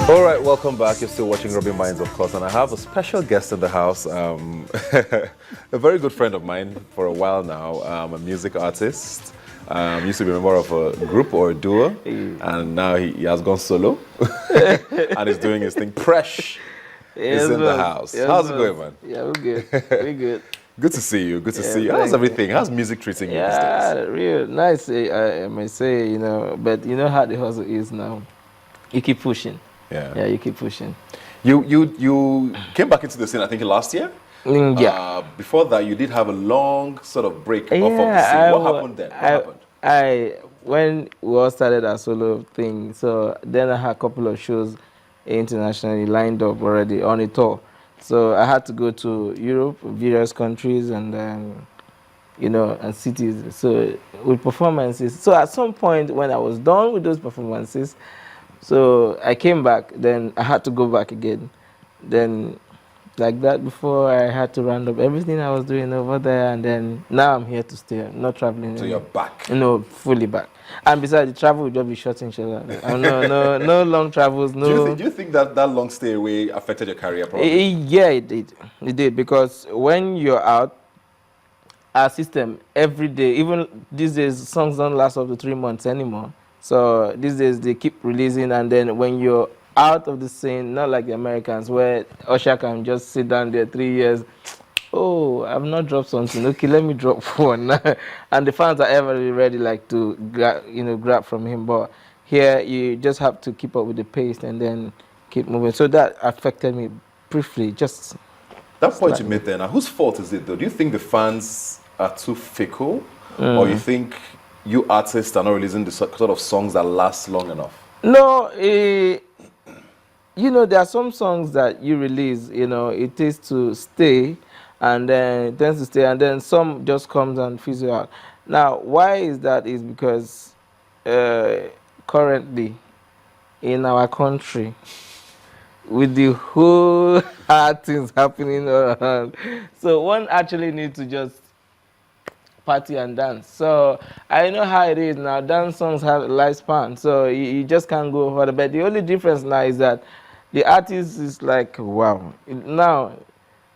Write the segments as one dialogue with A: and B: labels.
A: All right, welcome back. You're still watching Rubbin Minds, of course, and I have a special guest in the house, a very good friend of mine for a while now, a music artist. Used to be a member of a group or a duo, and now he has gone solo and is doing his thing. Presh is in the house. How's it going, man?
B: Yeah, we're good. We're good.
A: Good to see you. Good to see you. How's everything? How's music treating you these days?
B: Yeah, real nice. I may say, but you know how the hustle is now. You keep pushing. Yeah, you keep pushing.
A: You came back into the scene, I think, last year.
B: Yeah.
A: Before that, you did have a long sort of break off of the scene. What happened then? What happened?
B: When we all started our solo thing, so then I had a couple of shows internationally lined up already on a tour. So I had to go to Europe, various countries, and and cities. So with performances. So at some point when I was done with those performances, so I came back. Then I had to go back again. Then like that before I had to round up everything I was doing over there, and then now I'm here to stay. I'm not traveling.
A: So you're back.
B: No, fully back. And besides, the travel will just be short in no long travels. No.
A: Do you think that long stay away affected your career? Probably.
B: Yeah, it did. It did, because when you're out, our system every day, even these days, songs don't last up to 3 months anymore. So these days they keep releasing, and then when you're out of the scene, not like the Americans where Usher can just sit down there 3 years. Oh, I've not dropped something. Okay, let me drop one. And the fans are ever really ready, like to grab from him. But here, you just have to keep up with the pace and then keep moving. So that affected me briefly. Just
A: that point you made there. Now, whose fault is it though? Do you think the fans are too fickle, or you think you artists are not releasing the sort of songs that last long enough?
B: No, there are some songs that you release, it is to stay, and then it tends to stay, and then some just comes and fizzles out. Now, why is that? Is because currently in our country, with the whole hard things happening around, so one actually needs to just party and dance. So I know how it is now. Dance songs have a lifespan, so you just can't go further. But the only difference now is that the artist is like, wow. Now,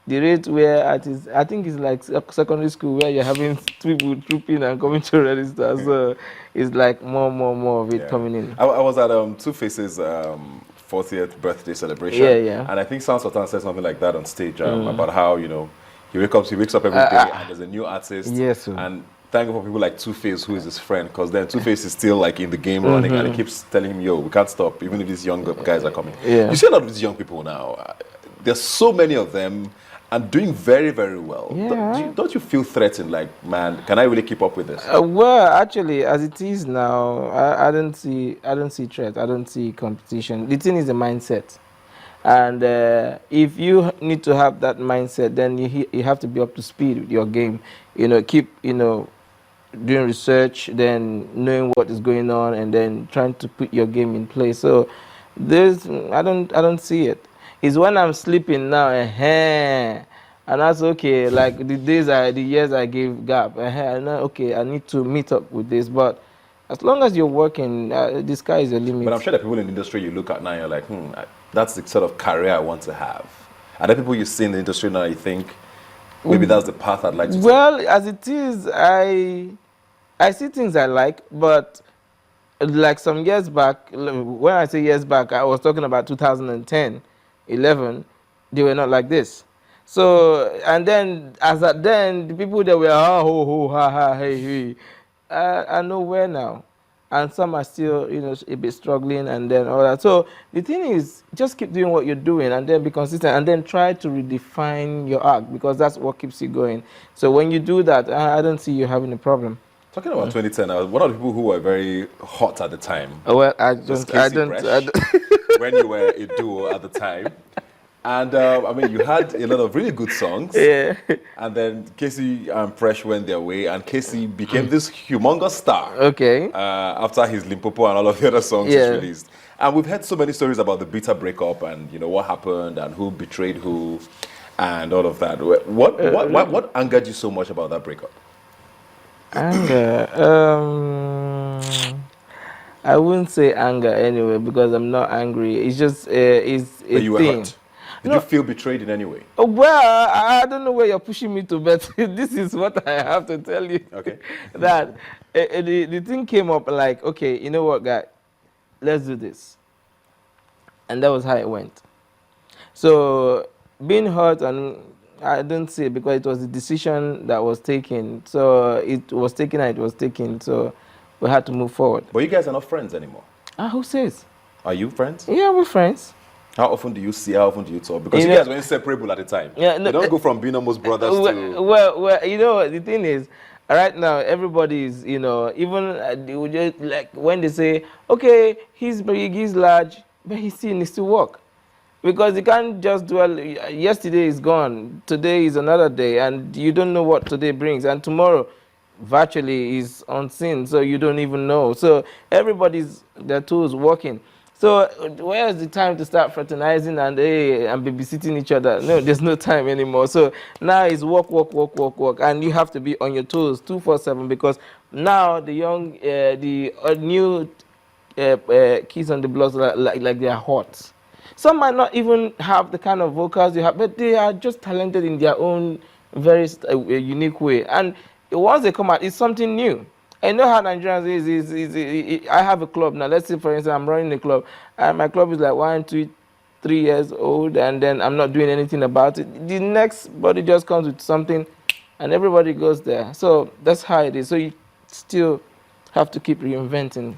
B: the rate where artists, I think it's like secondary school where you're having people trooping and coming to register. So it's like more of it coming in.
A: I was at Two Faces 40th birthday celebration. And I think Sound Sultan said something like that on stage about how, he wakes up every day and there's a new artist.
B: Yes.
A: And thank you for people like Two-Face, who is his friend, because then Two-Face is still like in the game running, and he keeps telling him, yo, we can't stop, even if these young guys are coming. You see a lot of these young people now. There's so many of them and doing very, very well. Don't you feel threatened, like, man, can I really keep up with this?
B: Well, actually, as it is now, I don't see threat. I don't see competition. The thing is the mindset. And if you need to have that mindset, then you have to be up to speed with your game. Keep doing research, then knowing what is going on, and then trying to put your game in place. So I don't see it. It's when I'm sleeping now, and that's okay. Like the years I gave gap, I know, okay, I need to meet up with this. But as long as you're working, the sky is the limit.
A: But I'm sure the people in the industry you look at now, you're like, that's the sort of career I want to have. Are there people you see in the industry now you think maybe that's the path I'd like to take?
B: Well, as it is, I see things I like, but like some years back, when I say years back, I was talking about 2010, 11, they were not like this. So, and then, the people that were, ho, ho, ha, ha, hey, hey, are nowhere now. And some are still, a bit struggling, and then all that. So the thing is, just keep doing what you're doing, and then be consistent, and then try to redefine your art, because that's what keeps you going. So when you do that, I don't see you having a problem.
A: Talking about 2010, I was one of the people who were very hot at the time.
B: Well, I don't.
A: When you were a duo at the time. And you had a lot of really good songs.
B: Yeah.
A: And then Kcee and Presh went their way, and Kcee became this humongous star.
B: Okay.
A: After his Limpopo and all of the other songs he's released. And we've heard so many stories about the bitter breakup and what happened and who betrayed who and all of that. What angered you so much about that breakup?
B: Anger. I wouldn't say anger anyway because I'm not angry. It's just it's a
A: But you were
B: thing.
A: hurt. Did
B: No,
A: you feel betrayed in any way?
B: well, I don't know where you're pushing me to, but this is what I have to tell you.
A: Okay.
B: That the thing came up like, okay, you know what, guy, let's do this, and that was how it went. So being hurt, and I don't see it because it was the decision that was taken. So it was taken and it was taken. So we had to move forward.
A: But you guys are not friends anymore.
B: Ah, who says?
A: Are you friends?
B: Yeah, we're friends.
A: How often do you see? How often do you talk? Because
B: You
A: you
B: know-
A: guys were inseparable at the time.
B: Yeah, no,
A: you don't go from being almost brothers to.
B: well, you know what the thing is, right now everybody is, you know, even they would just, like when they say, okay, he's big, he's large, but he still needs to work. Because you can't just dwell, yesterday is gone, today is another day, and you don't know what today brings, and tomorrow virtually is unseen, so you don't even know. So everybody's, their tools working. So where's the time to start fraternizing and and babysitting each other? No, there's no time anymore. So now it's work, work, work, work, work, and you have to be on your toes 247 because now the young, the new kids on the blocks like they are hot. Some might not even have the kind of vocals you have, but they are just talented in their own very unique way. And once they come out, it's something new. I know how Nigerians I have a club now. Let's say, for instance, I'm running a club, and my club is like 1, 2, 3 years old, and then I'm not doing anything about it. The next body just comes with something, and everybody goes there. So that's how it is. So you still have to keep reinventing.